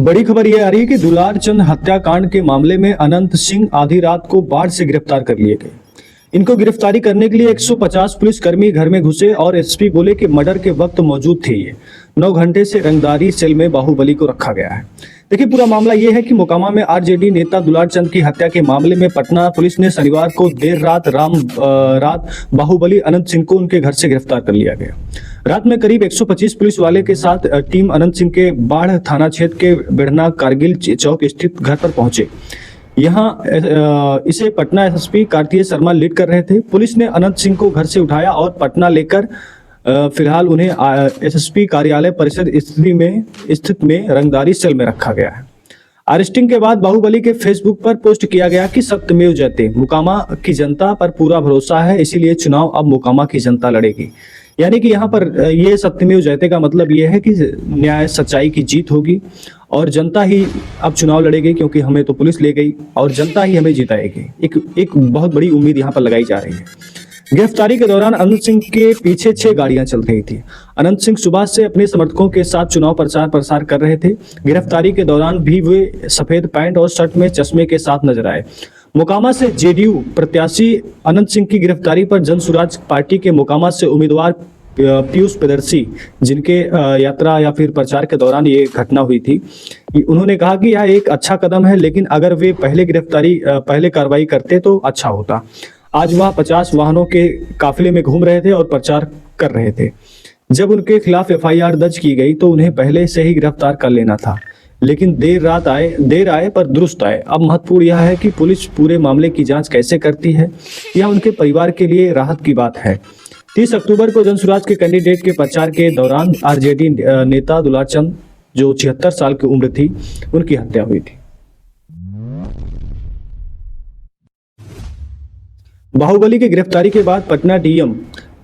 बड़ी खबर ये आ रही है कि दुलार चंद हत्याकांड के मामले में अनंत सिंह आधी रात को बाढ़ से गिरफ्तार कर लिए गए। इनको गिरफ्तारी करने के लिए 150 पुलिसकर्मी घर में घुसे और एसपी बोले कि मर्डर के वक्त मौजूद थे। ये 9 घंटे से रंगदारी सेल में बाहुबली को रखा गया है। देखिए, पूरा मामला ये है कि मोकामा में आरजेडी नेता दुलार चंद की हत्या के मामले में पटना पुलिस ने शनिवार को देर रात रात बाहुबली अनंत सिंह को उनके घर से गिरफ्तार कर लिया गया। रात में करीब 125 पुलिस वाले के साथ टीम अनंत सिंह के बाढ़ थाना क्षेत्र के बिढ़ना कारगिल चौक स्थित घर पर पहुंचे। यहाँ इसे पटना एसएसपी कार्तिकेय शर्मा लीड कर रहे थे। पुलिस ने अनंत सिंह को घर से उठाया और पटना लेकर फिलहाल उन्हें एसएसपी कार्यालय परिसर स्थित में रंगदारी सेल में रखा गया है। अरेस्टिंग के बाद बाहुबली के फेसबुक पर पोस्ट किया गया कि सत्यमेव जयते, मोकामा की जनता पर पूरा भरोसा है, इसीलिए चुनाव अब मोकामा की जनता लड़ेगी। यानी कि यहाँ पर ये सत्यमेव जयते का मतलब ये है कि न्याय सच्चाई की जीत होगी और जनता ही अब चुनाव लड़ेगी, क्योंकि हमें तो पुलिस ले गई और जनता ही हमें जिताएगी। एक बहुत बड़ी उम्मीद यहाँ पर लगाई जा रही है। गिरफ्तारी के दौरान अनंत सिंह के पीछे 6 गाड़ियां चल रही थी। अनंत सिंह सुबह से अपने समर्थकों के साथ चुनाव प्रसार कर रहे थे। गिरफ्तारी के दौरान भी वे सफेद पैंट और शर्ट में चश्मे के साथ नजर आए। मोकामा से जेडीयू प्रत्याशी अनंत सिंह की गिरफ्तारी पर जन सुराज पार्टी के मोकामा से उम्मीदवार पीयूष प्रियदर्शी, जिनके यात्रा या फिर प्रचार के दौरान ये घटना हुई थी, उन्होंने कहा कि यह एक अच्छा कदम है, लेकिन अगर वे पहले कार्रवाई करते तो अच्छा होता। आज वह 50 वाहनों के काफिले में घूम रहे थे और प्रचार कर रहे थे। जब उनके खिलाफ एफआईआर दर्ज की गई तो उन्हें पहले से ही गिरफ्तार कर लेना था, लेकिन देर आए पर दुरुस्त आए। अब महत्वपूर्ण यह है कि पुलिस पूरे मामले की जांच कैसे करती है। यह उनके परिवार के लिए राहत की बात है। 30 अक्टूबर को जनसुराज के कैंडिडेट के प्रचार के दौरान आरजेडी नेता दुलार चंद, जो 76 साल की उम्र थी, उनकी हत्या हुई थी। बाहुबली की गिरफ्तारी के बाद पटना डीएम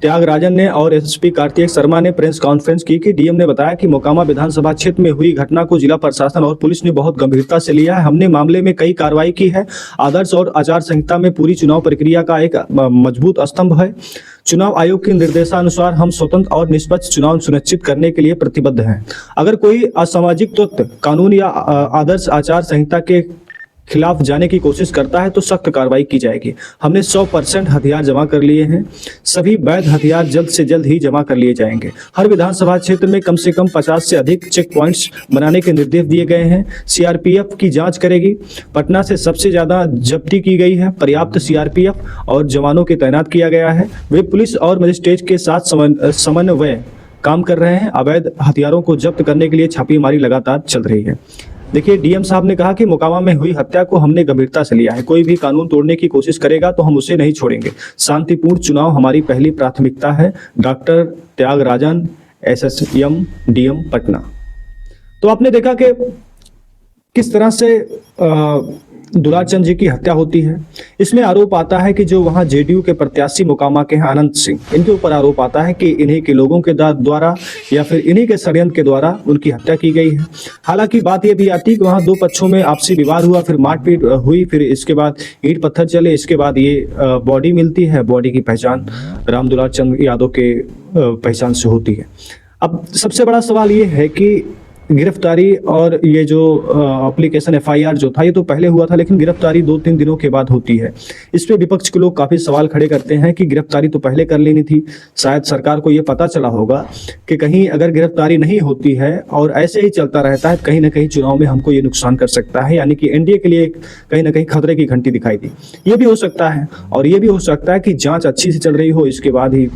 त्यागराजन ने और एसएसपी कार्तिकेय शर्मा ने प्रेस कॉन्फ्रेंस की कि डीएम ने बताया कि मोकामा विधानसभा क्षेत्र में हुई घटना को जिला प्रशासन और पुलिस ने बहुत गंभीरता से लिया है। हमने मामले में कई कार्रवाई की है। आदर्श और आचार संहिता में पूरी चुनाव प्रक्रिया का एक मजबूत स्तंभ है। चुनाव आयोग के निर्देशानुसार हम स्वतंत्र और निष्पक्ष चुनाव सुनिश्चित करने के लिए प्रतिबद्ध हैं। अगर कोई असामाजिक तत्व कानून या आदर्श आचार संहिता के खिलाफ जाने की कोशिश करता है तो सख्त कार्रवाई की जाएगी। हमने 100% हथियार जमा कर लिए हैं। सभी वैध हथियार जल्द से जल्द ही जमा कर लिए जाएंगे। हर विधानसभा क्षेत्र में कम से कम 50 से अधिक चेक पॉइंट्स बनाने के निर्देश दिए गए हैं। सीआरपीएफ की जांच करेगी। पटना से सबसे ज्यादा जब्ती की गई है। पर्याप्त सीआरपीएफ और जवानों की तैनात किया गया है। वे पुलिस और मजिस्ट्रेट के साथ समन्वय काम कर रहे हैं। अवैध हथियारों को जब्त करने के लिए छापेमारी लगातार चल रही है। देखिए, डीएम साहब ने कहा कि मोकामा में हुई हत्या को हमने गंभीरता से लिया है। कोई भी कानून तोड़ने की कोशिश करेगा तो हम उसे नहीं छोड़ेंगे। शांतिपूर्ण चुनाव हमारी पहली प्राथमिकता है। Doctor Tyagarajan, SSM, DM Patna. तो आपने देखा कि किस तरह से दुलार चंद जी की हत्या होती है। इसमें आरोप आता है कि जो वहां जेडीयू के प्रत्याशी मोकामा के हैं अनंत सिंह, इनके ऊपर आरोप आता है कि इन्हीं के लोगों के द्वारा या फिर इन्हीं के षड्यंत्र के द्वारा उनकी हत्या की गई है। हालांकि बात यह भी आती है कि वहां 2 पक्षों में आपसी विवाद हुआ, फिर मारपीट हुई, फिर इसके बाद ईंट पत्थर चले। इसके बाद ये बॉडी मिलती है। बॉडी की पहचान राम दुलार चंद यादव के पहचान से होती है। अब सबसे बड़ा सवाल ये है कि गिरफ्तारी और ये जो एप्लीकेशन एफआईआर जो था, ये तो पहले हुआ था, लेकिन गिरफ्तारी 2-3 दिनों के बाद होती है। इस पे विपक्ष के लोग काफी सवाल खड़े करते हैं कि गिरफ्तारी तो पहले कर लेनी थी। शायद सरकार को ये पता चला होगा कि कहीं अगर गिरफ्तारी नहीं होती है और ऐसे ही चलता रहता है, कहीं ना कहीं चुनाव में हमको ये नुकसान कर सकता है। यानी कि एनडीए के लिए कहीं ना कहीं खतरे की घंटी दिखाई दी। ये भी हो सकता है और ये भी हो सकता है कि जाँच अच्छी से चल रही हो, इसके बाद ही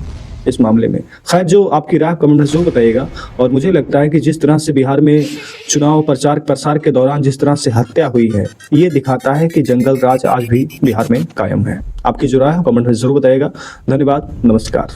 इस मामले में। खैर, जो आपकी राय कमेंट में जरूर बताइएगा। और मुझे लगता है कि जिस तरह से बिहार में चुनाव प्रसार के दौरान जिस तरह से हत्या हुई है, ये दिखाता है कि जंगल राज आज भी बिहार में कायम है। आपकी जो राय है कमेंट में जरूर बताइएगा। धन्यवाद, नमस्कार।